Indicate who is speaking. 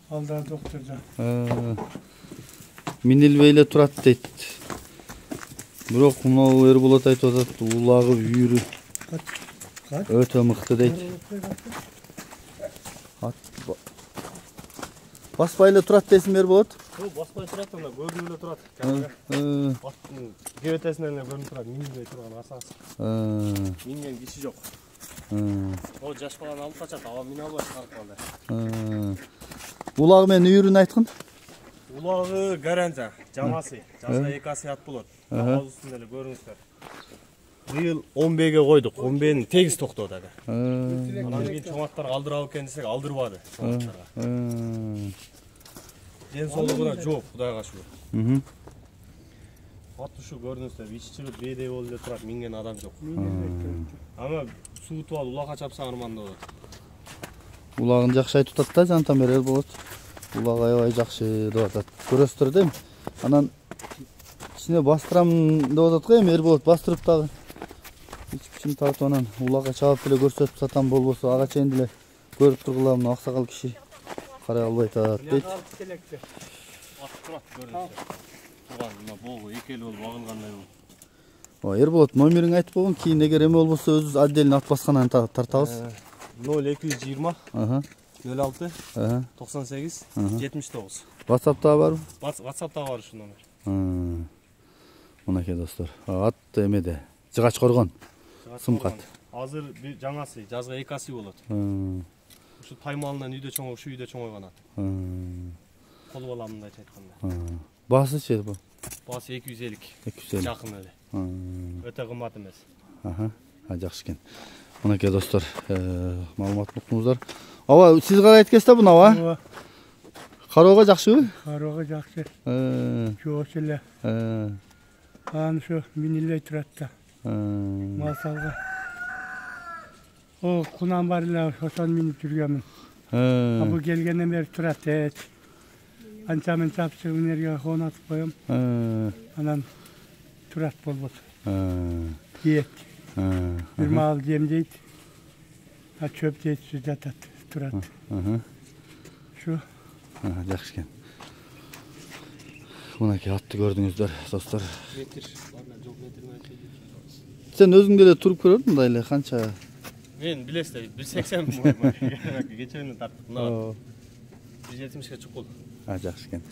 Speaker 1: Alдар doktorca.
Speaker 2: Минилбейле турат дейт. Бирок мынау Эрболот айтып атат, улагы үйүрү өтө мыкты дейт. Баспай эле турат дейсиң Эрболот?
Speaker 1: Баспай турат, анда көрүнүп эле турат. Аттын кебетесинен эле көрүнүп турат, минилбей турган асасы. Минген киши жок. О, жаш баланы алып качат, аба мине албай чыгарып калды.
Speaker 2: Улагы менен үйүрүн айткын?
Speaker 1: Улагы гаранжа, жамасы, жазда 2 ат болот. Ал үстүндө эле көрүңүздөр. Быйыл 10бге койдук, 10бнин тегиз токтоду ага. Анан кийин чоңаттар алдырабы экен десек, алдырбады чоңаттарга. Ден соолугуна жок, Кудайга шүгүр. Ат ушу көрүңүздөр, ичи чыгып бейдей болуп эле турат, минген адам жок. Ама суутуп алып улакка чапсаң арманда болот.
Speaker 2: Улагын жакшы айтып атат да, жантан бери Эрболот. Улак аябай жакшы деп атат. Көрөсүздөр да эми. Анан ичине бастырам деп атат го эми Эрболот, бастырып дагы ич-бичин тартып анан улакка чабып эле көрсөтүп сатам, болбосо ага чейин деле көрүп тургула, мына аксакал киши карай албай атат дейт.
Speaker 1: Ат турат көрүңүздөр. Туган мына болгу экели болуп агылгандай болуп.
Speaker 2: Эрболот, номериң айтып койгон, кийин эгер эме болбосо өзүбүз отдельно ат баскандан тартабыз.
Speaker 1: 0220 06 98 79.
Speaker 2: WhatsApp'ta барбы?
Speaker 1: WhatsApp'ta бар ушу номер.
Speaker 2: Мынакей достор, ат эмеде, Жыгач коргон. Сымкат.
Speaker 1: Азыр жаңасы, жазга 2 асы болот. Ушу таймалынан үйдө чоң, ушу үйдө чоңойгон ат. Кол балам мындайча айтканда.
Speaker 2: Баасы-чы бу?
Speaker 1: Баасы 250.
Speaker 2: 250.
Speaker 1: Жакын эле. Өтө кымбат эмес.
Speaker 2: Жакшы экен. Мынакей достор, маалымат уктуңуздар. Аба, сиз карайт экенсиз буну, аба? Кароого жакшыбы?
Speaker 1: Кароого жакшы. Жоос эле. Анан ушу минилбей турат да. Мал салга. О, кунам бар эле, ошон минип жүргөнмүн. Бу келгенден бери турат. Анча-мынча чапчыгы энергия конатып коем. Анан турат болбосо. Жейт. Бир маал жем жейт. Чөп жейт, жатат, турат. Ушу.
Speaker 2: Жакшы экен. Мынакей атты көрдүңүздөр, достор.
Speaker 1: Метр, бана жок метр.
Speaker 2: Сен өзүң деле туруп көрдүң да эле канча?
Speaker 1: Мен билесиз, 180 боюм. Кечени тарттык. 170ге чукул.
Speaker 2: Жакшы экен.